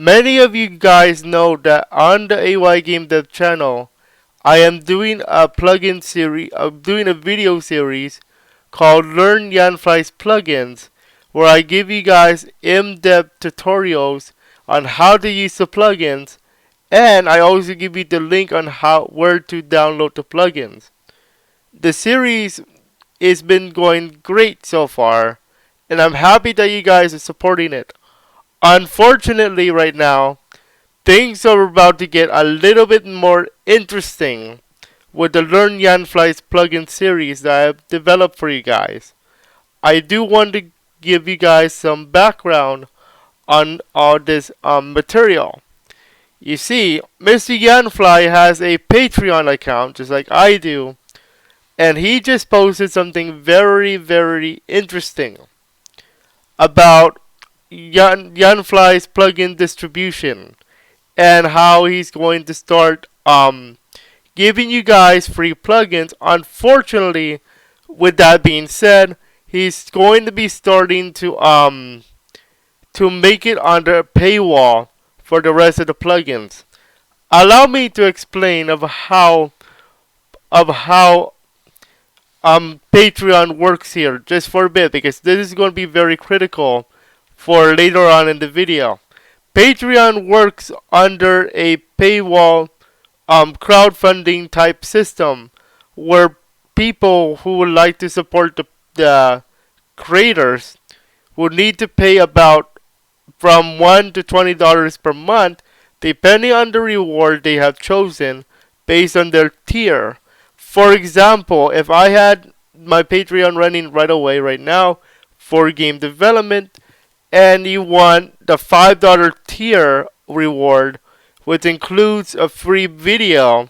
Many of you guys know that on the AY Game Dev channel, I am doing a plugin series, doing a video series called Learn Yanfly's Plugins, where I give you guys in-depth tutorials on how to use the plugins, and I also give you the link on where to download the plugins. The series has been going great so far, and I'm happy that you guys are supporting it. Unfortunately, right now, things are about to get a little bit more interesting with the Learn Yanfly's plugin series that I've developed for you guys. I do want to give you guys some background on all this material. You see, Mr. Yanfly has a Patreon account just like I do, and he just posted something very, very interesting about Yanfly's plugin distribution and how he's going to start giving you guys free plugins. Unfortunately, with that being said, he's going to be starting to make it under a paywall for the rest of the plugins. Allow me to explain of how Patreon works here just for a bit, because this is going to be very critical for later on in the video. Patreon works under a paywall crowdfunding type system where people who would like to support the creators would need to pay about from $1 to $20 per month, depending on the reward they have chosen based on their tier. For example, if I had my Patreon running right away right now for game development, and you want the $5 tier reward, which includes a free video,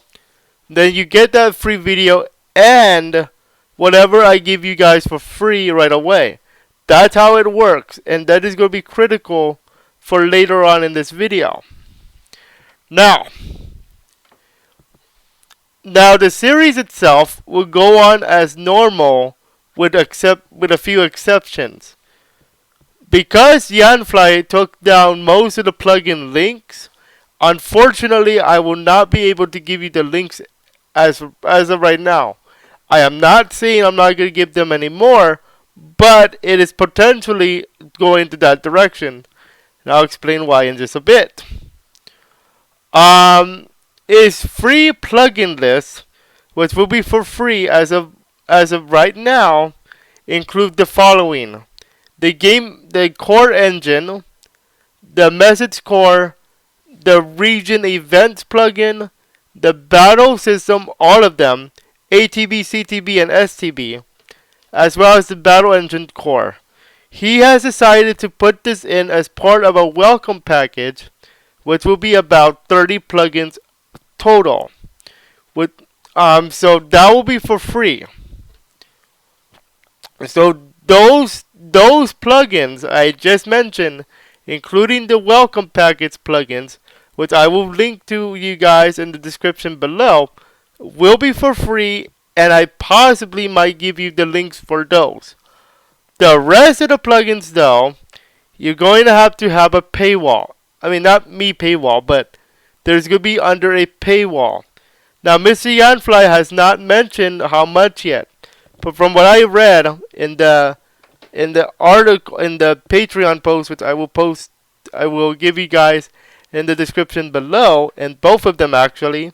then you get that free video and whatever I give you guys for free right away. That's how it works, and that is going to be critical for later on in this video. Now the series itself will go on as normal with a few exceptions. Because Yanfly took down most of the plugin links, unfortunately I will not be able to give you the links as of right now. I am not saying I'm not going to give them anymore, but it is potentially going to that direction. And I'll explain why in just a bit. Is free plugin list, which will be for free as of right now, include the following: the core engine, the message core, the region events plugin, the battle system, all of them, ATB, CTB, and STB, as well as the battle engine core. He has decided to put this in as part of a welcome package, which will be about 30 plugins total. So that will be for free. So those plugins I just mentioned, including the welcome package plugins, which I will link to you guys in the description below, will be for free, and I possibly might give you the links for those. The rest of the plugins, though, you're going to have a paywall. I mean, not me paywall, but there's going to be under a paywall. Now, Mr. Yanfly has not mentioned how much yet, but from what I read in the article, in the Patreon post, which I will give you guys in the description below, and both of them actually,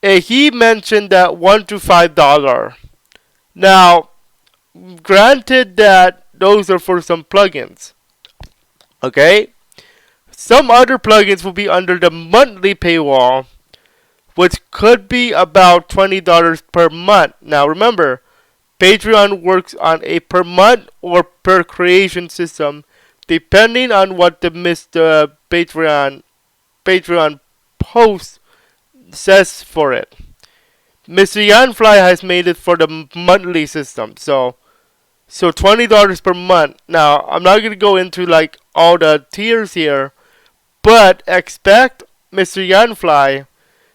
he mentioned that $1 to $5. Now, granted that those are for some plugins, okay? Some other plugins will be under the monthly paywall, which could be about $20 per month. Now remember, Patreon works on a per month or per creation system, depending on what the Mr. Patreon post says for it. Mr. Yanfly has made it for the monthly system, so $20 per month. Now I'm not gonna go into like all the tiers here, but expect Mr. Yanfly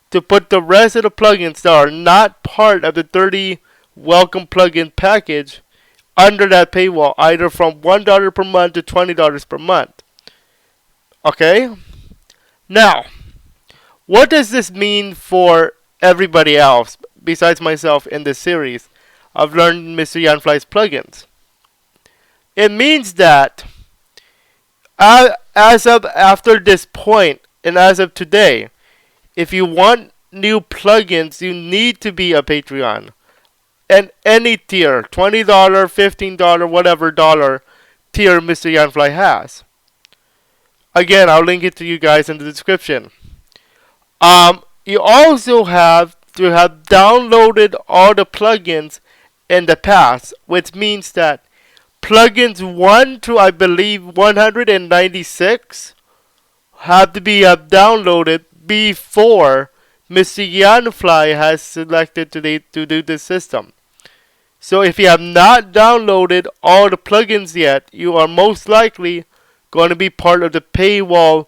to put the rest of the plugins that are not part of the 30 welcome plugin package under that paywall, either from $1 per month to $20 per month. Okay? Now, what does this mean for everybody else besides myself in this series? I've learned Mr. Yanfly's plugins. It means that as of after this point and as of today, if you want new plugins, you need to be a Patreon. And any tier, $20, $15, whatever dollar tier Mr. Yanfly has. Again, I'll link it to you guys in the description. You also have to have downloaded all the plugins in the past, which means that plugins 1 to I believe 196 have to be downloaded before Mr. Yanfly has selected to do this system. So if you have not downloaded all the plugins yet, you are most likely going to be part of the paywall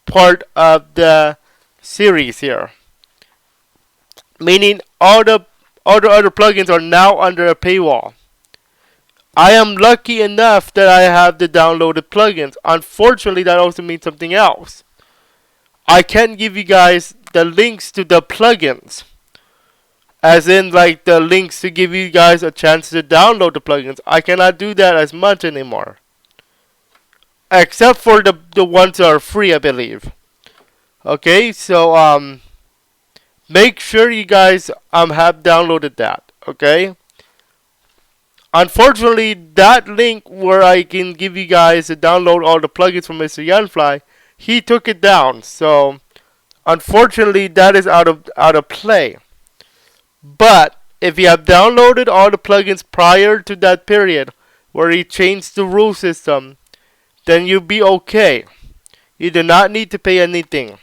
part of the series here. Meaning all the other plugins are now under a paywall. I am lucky enough that I have the downloaded plugins. Unfortunately, that also means something else. I can't give you guys the links to the plugins. As in, like, the links to give you guys a chance to download the plugins. I cannot do that as much anymore. Except for the ones that are free, I believe. Okay, so, make sure you guys, have downloaded that. Okay? Unfortunately, that link where I can give you guys to download all the plugins from Mr. Yanfly, he took it down. So, unfortunately, that is out of play. But if you have downloaded all the plugins prior to that period where he changed the rule system, then you'll be okay. You do not need to pay anything.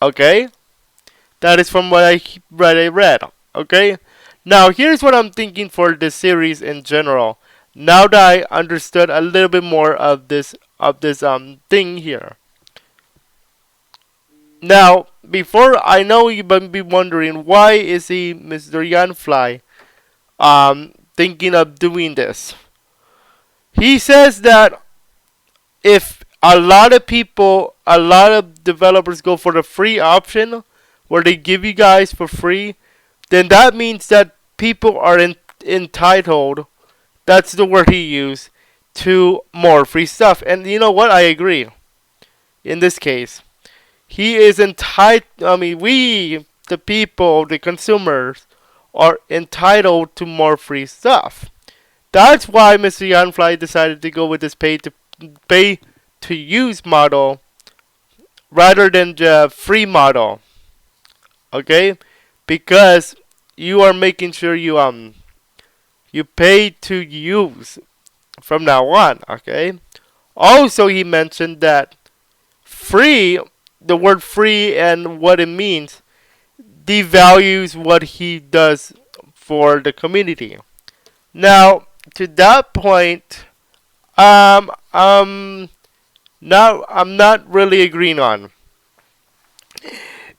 Okay? That is from what I read. Okay? Now, here's what I'm thinking for this series in general. Now that I understood a little bit more of this thing here. Now, before, I know you might be wondering, why is he, Mr. Yanfly, thinking of doing this? He says that if a lot of developers go for the free option, where they give you guys for free, then that means that people are entitled, that's the word he used, to more free stuff. And you know what? I agree. In this case, he is entitled, we, the people, the consumers, are entitled to more free stuff. That's why Mr. Yanfly decided to go with this pay to use model rather than the free model. Okay? Because you are making sure you pay to use from now on. Okay? Also, he mentioned that free, the word free and what it means, devalues what he does for the community. Now, to that point, I'm not really agreeing on,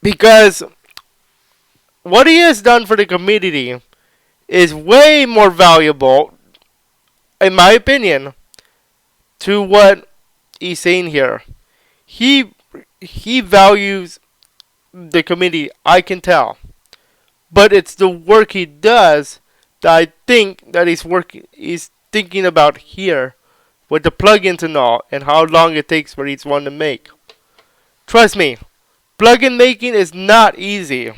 because what he has done for the community is way more valuable, in my opinion, to what he's saying here. He values the community, I can tell. But it's the work he does that I think that he's thinking about here with the plugins and all, and how long it takes for each one to make. Trust me, plugin making is not easy.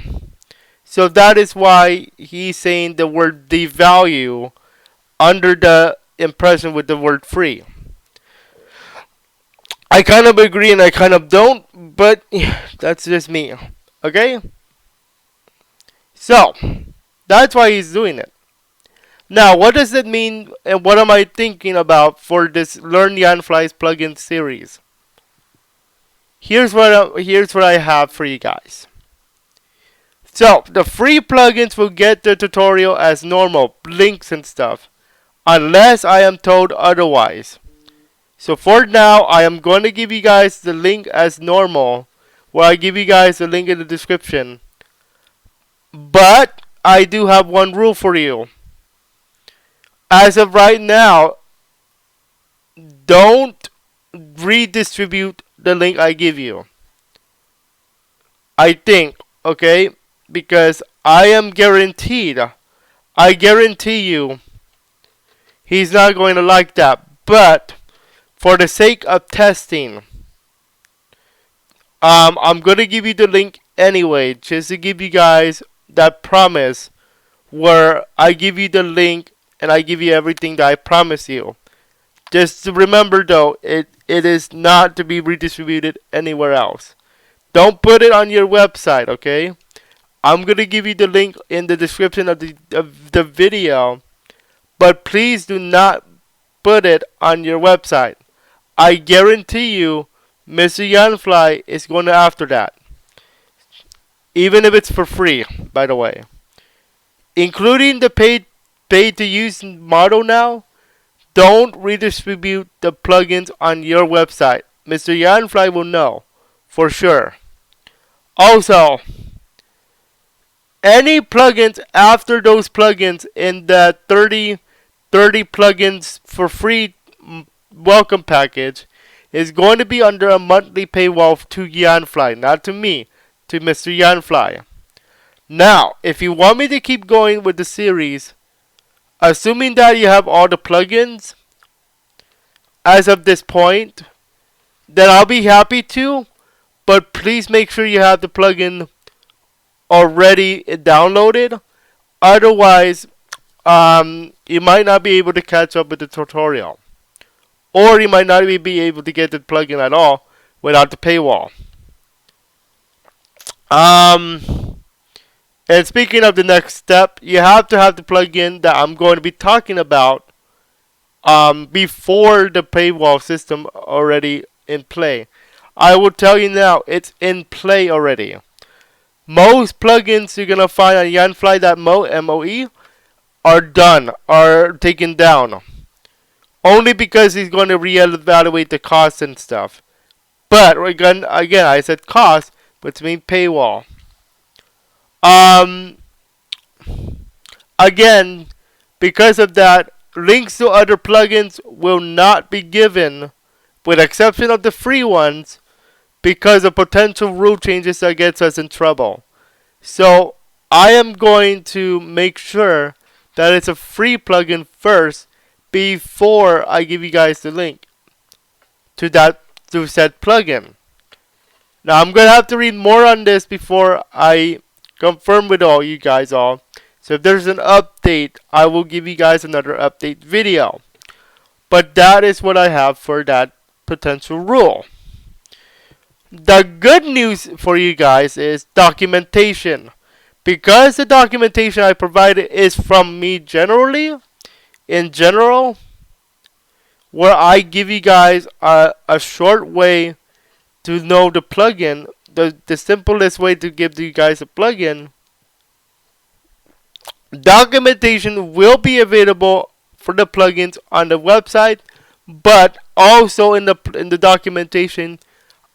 So that is why he's saying the word devalue under the impression with the word free. I kind of agree and I kind of don't, but that's just me. Okay? So, that's why he's doing it. Now, what does it mean and what am I thinking about for this Learn Yanfly's plugin series? Here's what I have for you guys. So, the free plugins will get the tutorial as normal, links and stuff, unless I am told otherwise. So for now, I am going to give you guys the link as normal, where I give you guys the link in the description. But I do have one rule for you. As of right now, don't redistribute the link I give you. I think, okay? Because I am guaranteed, I guarantee you, he's not going to like that. But for the sake of testing, I'm going to give you the link anyway, just to give you guys that promise where I give you the link and I give you everything that I promise you. Just to remember though, it is not to be redistributed anywhere else. Don't put it on your website, okay? I'm gonna give you the link in the description of the video, but please do not put it on your website. I guarantee you, Mr. Yanfly is going after that, even if it's for free. By the way, including the paid to use model now. Don't redistribute the plugins on your website. Mr. Yanfly will know for sure. Also, any plugins after those plugins in the 30 plugins for free welcome package is going to be under a monthly paywall to Yanfly, not to me, to Mr. Yanfly. Now, if you want me to keep going with the series, assuming that you have all the plugins as of this point, then I'll be happy to, but please make sure you have the plugin already downloaded. Otherwise, you might not be able to catch up with the tutorial. Or you might not even be able to get the plugin at all without the paywall. And speaking of the next step, you have to have the plugin that I'm going to be talking about before the paywall system already in play. I will tell you now, it's in play already. Most plugins you're gonna find on Yanfly.mo are done, are taken down. Only because he's going to reevaluate the cost and stuff. But again, I said cost, which means paywall. Again, because of that, links to other plugins will not be given, with exception of the free ones, because of potential rule changes that gets us in trouble. So I am going to make sure that it's a free plugin first before I give you guys the link to said plugin. Now I'm gonna have to read more on this before I confirm with all you guys all. So if there's an update, I will give you guys another update video. But that is what I have for that potential rule. The good news for you guys is documentation. Because the documentation I provided is from me generally, in general, where I give you guys a short way to know the plugin, the simplest way to give you guys a plugin. Documentation will be available for the plugins on the website, but also in the documentation,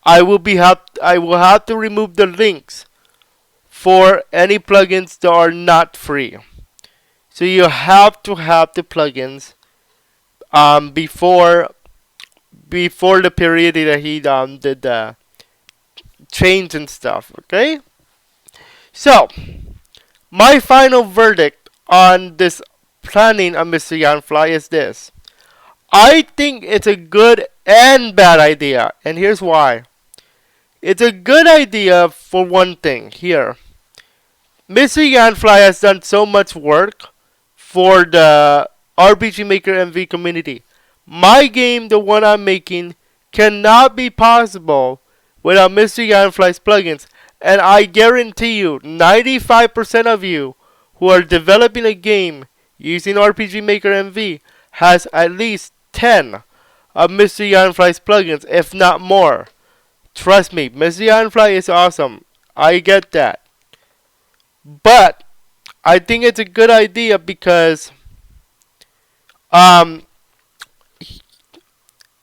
I will have to remove the links for any plugins that are not free. So you have to have the plugins before the period that he did the change and stuff. Okay. So my final verdict on this planning of Mr. Yanfly is this. I think it's a good and bad idea, and here's why. It's a good idea for one thing here. Mr. Yanfly has done so much work for the RPG Maker MV community. My game, the one I'm making, cannot be possible without Mr. Yanfly's plugins. And I guarantee you, 95% of you who are developing a game using RPG Maker MV has at least 10 of Mr. Yanfly's plugins, if not more. Trust me, Mr. Yanfly is awesome. I get that. But I think it's a good idea because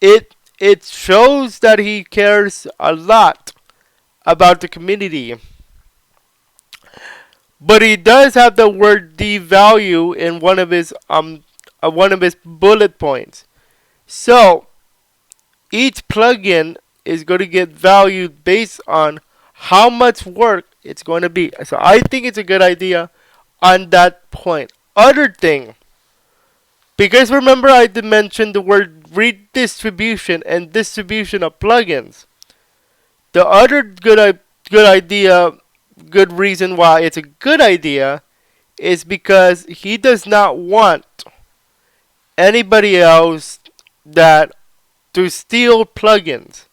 it shows that he cares a lot about the community. But he does have the word devalue in one of his bullet points. So each plugin is going to get valued based on how much work it's going to be. So I think it's a good idea on that point. Other thing, because remember I did mention the word redistribution and distribution of plugins. The other good idea, good reason why it's a good idea is because he does not want anybody else that to steal plugins.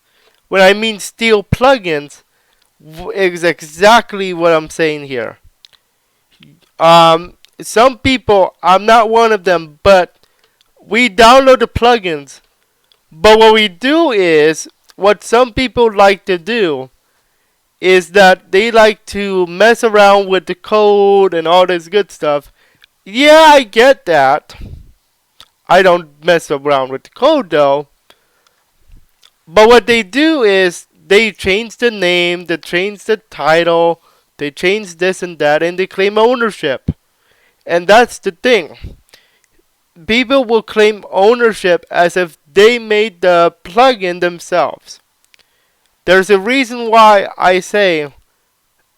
When I mean steal plugins, is exactly what I'm saying here. Some people, I'm not one of them, but we download the plugins. But what we do is, what some people like to do is that they like to mess around with the code and all this good stuff. Yeah, I get that. I don't mess around with the code though. But what they do is they change the name, they change the title, they change this and that, and they claim ownership. And that's the thing. People will claim ownership as if they made the plugin themselves. There's a reason why I say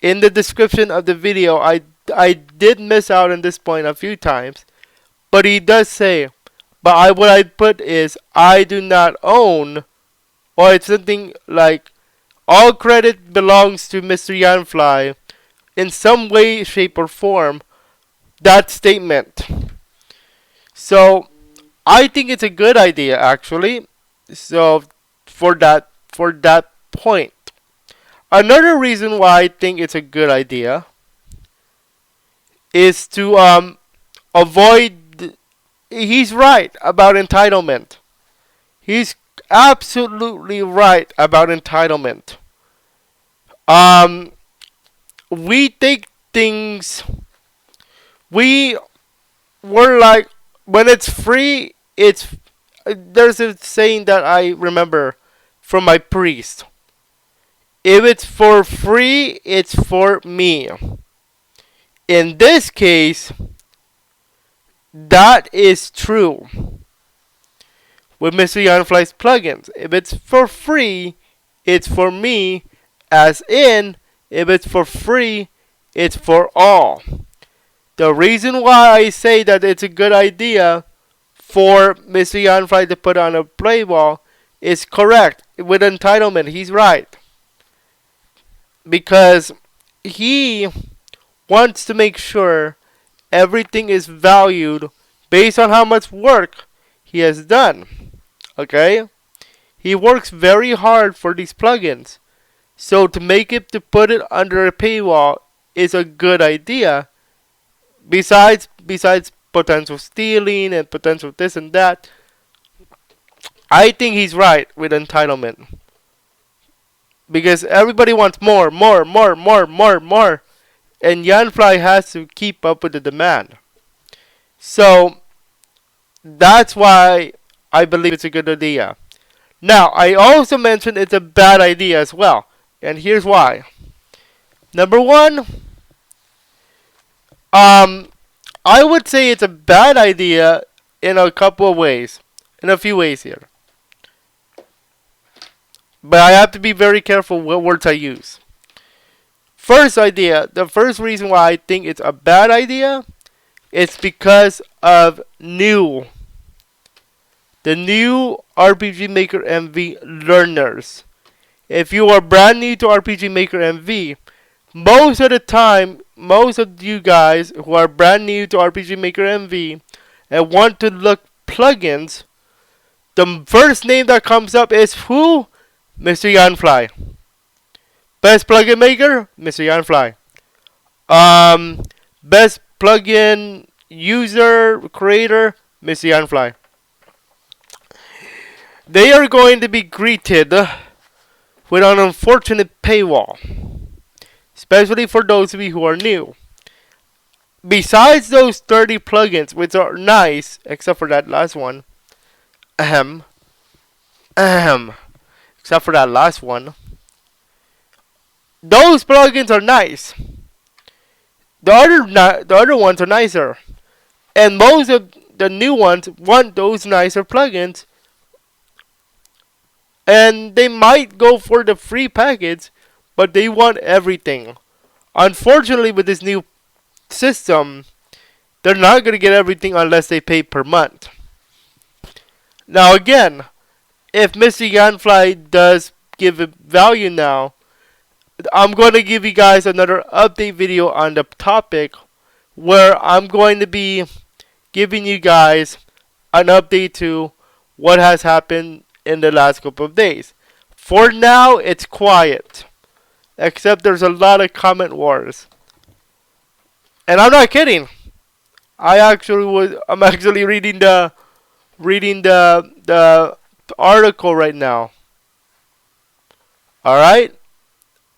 in the description of the video, I did miss out on this point a few times, but he does say, but what I put is I do not own, or it's something like all credit belongs to Mr. Yanfly in some way, shape, or form. That statement. So I think it's a good idea actually. So for that point. Another reason why I think it's a good idea is to avoid. He's right about entitlement. He's absolutely right about entitlement. We take things. We were like, when it's free, it's. There's a saying that I remember from my priest. If it's for free, it's for me. In this case, that is true with Mr. Yanfly's plugins. If it's for free, it's for me, as in, if it's for free, it's for all. The reason why I say that it's a good idea for Mr. Yanfly to put on a paywall is correct. With entitlement, he's right. Because he wants to make sure everything is valued based on how much work he has done. Okay? He works very hard for these plugins. So to make it, to put it under a paywall is a good idea. Besides potential stealing and potential this and that, I think he's right with entitlement. Because everybody wants more. And Yanfly has to keep up with the demand. So that's why I believe it's a good idea. Now, I also mentioned it's a bad idea as well. And here's why. Number one, I would say it's a bad idea in a couple of ways. In a few ways here. But I have to be very careful what words I use. First idea, the first reason why I think it's a bad idea is because of the new RPG Maker MV learners. If you are brand new to RPG Maker MV, most of the time, most of you guys who are brand new to RPG Maker MV and want to look plugins, the first name that comes up is who? Mr. Yanfly. Best plugin maker? Mr. Yanfly. Best plugin user, creator? Mr. Yanfly. They are going to be greeted with an unfortunate paywall. Especially for those of you who are new. Besides those 30 plugins, which are nice, except for that last one. Except for that last one. Those plugins are nice. The other ones are nicer. And most of the new ones want those nicer plugins And they might go for the free package, but they want everything. Unfortunately, with this new system, they're not going to get everything unless they pay per month. Now again, if Mr. Yanfly does give it value now, I'm going to give you guys another update video on the topic where I'm going to be giving you guys an update to what has happened in the last couple of days. For now, it's quiet, except there's a lot of comment wars. And I'm not kidding. I'm actually reading the article right now. All right?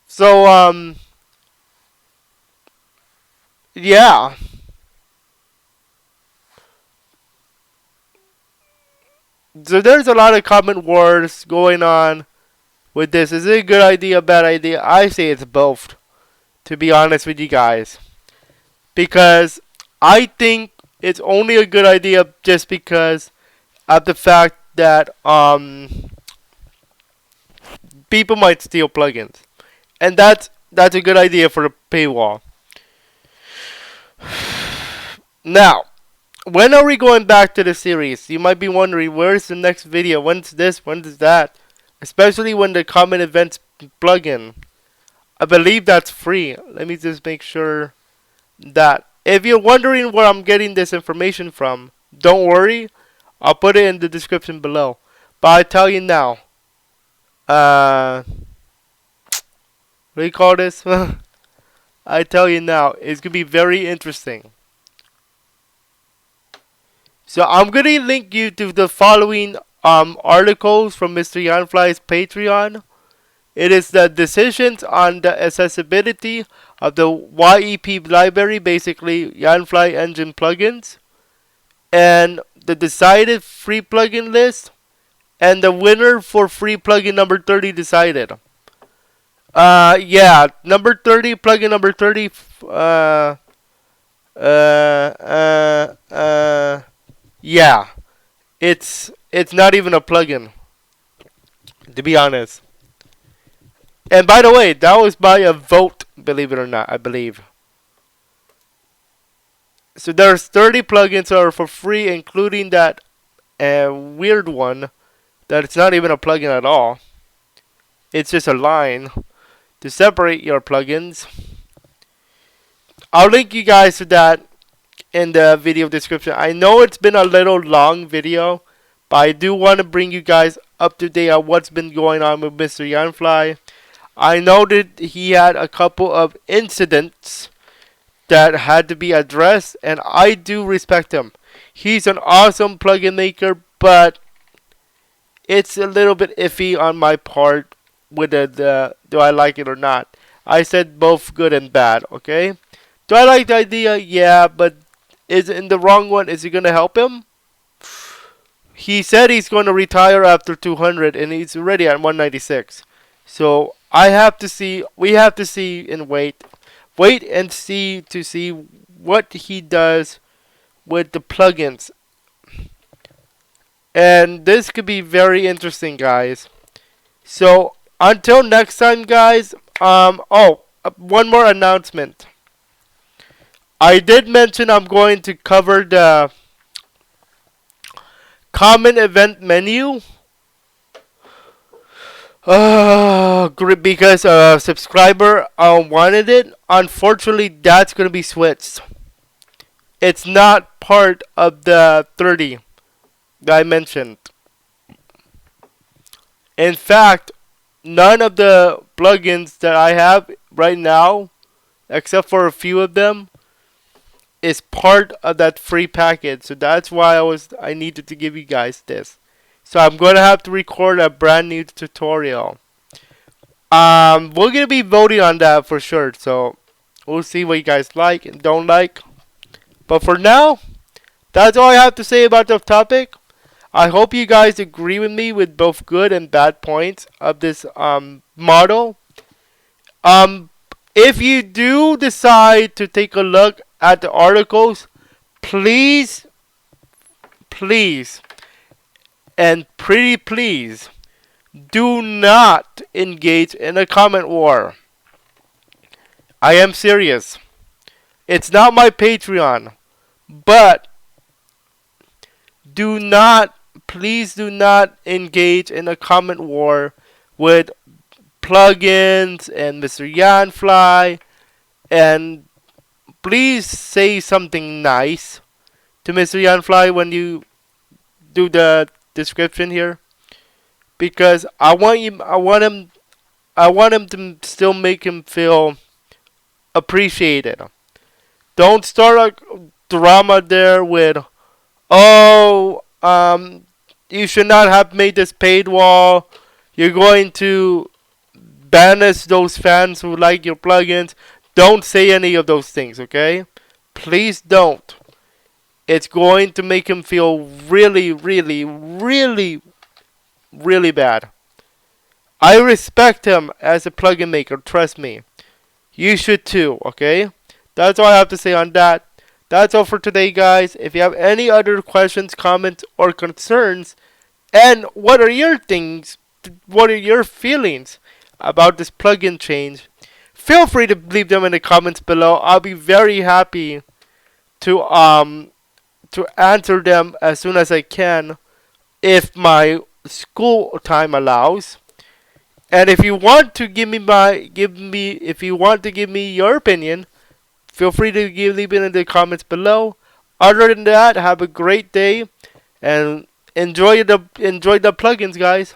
So yeah. So there's a lot of comment wars going on with this. Is it a good idea, bad idea? I say it's both, to be honest with you guys. Because I think it's only a good idea just because of the fact that people might steal plugins. And that's a good idea for the paywall. Now, when are we going back to the series? You might be wondering, where's the next video? When's this? When's that? Especially when the common events plugin. I believe that's free. Let me just make sure that. If you're wondering where I'm getting this information from, don't worry. I'll put it in the description below. But I tell you now. What do you call this? I tell you now, it's going to be very interesting. So I'm going to link you to the following articles from Mr. Yanfly's Patreon. It is the decisions on the accessibility of the YEP library, basically Yanfly engine plugins, and the decided free plugin list, and the winner for free plugin number 30 decided. Yeah, number 30, plugin number 30, yeah, it's not even a plugin, to be honest. And by the way, that was by a vote, believe it or not, I believe. So there's 30 plugins that are for free, including that weird one that it's not even a plugin at all. It's just a line to separate your plugins. I'll link you guys to that in the video description. I know it's been a little long video, but I do want to bring you guys up to date on what's been going on with Mr. Yanfly. I know that he had a couple of incidents that had to be addressed, and I do respect him. He's an awesome plugin maker, but it's a little bit iffy on my part with the do I like it or not. I said both good and bad, okay? Do I like the idea? Yeah, but is it in the wrong one? Is it going to help him? He said he's going to retire after 200, and he's already at 196. So I have to see. We have to see and wait and see to see what he does with the plugins. And this could be very interesting, guys. So until next time, guys. One more announcement. I did mention I'm going to cover the common event menu. Because a subscriber wanted it. Unfortunately, that's going to be switched. It's not part of the 30 that I mentioned. In fact, none of the plugins that I have right now, except for a few of them, is part of that free package. So that's why I needed to give you guys this. So I'm going to have to record a brand new tutorial. We're going to be voting on that for sure. So we'll see what you guys like and don't like. But for now, that's all I have to say about the topic. I hope you guys agree with me with both good and bad points of this model. If you do decide to take a look at the articles, please, and pretty please, Do not engage in a comment war. I am serious. It's not my Patreon, but do not, please do not engage in a comment war with plugins and Mr. Yanfly, and please say something nice to Mr. Yanfly when you do the description here, because I want him to still make him feel appreciated. Don't start a drama there with, oh, you should not have made this paid wall. You're going to banish those fans who like your plugins. Don't say any of those things, okay? Please don't. It's going to make him feel really, really, really, really bad. I respect him as a plugin maker, trust me. You should too, okay? That's all I have to say on that. That's all for today, guys. If you have any other questions, comments, or concerns, and what are your things, what are your feelings about this plugin change, feel free to leave them in the comments below. I'll be very happy to answer them as soon as I can, if my school time allows. And if you want to if you want to give me your opinion, feel free to leave it in the comments below. Other than that, have a great day and enjoy the plugins, guys.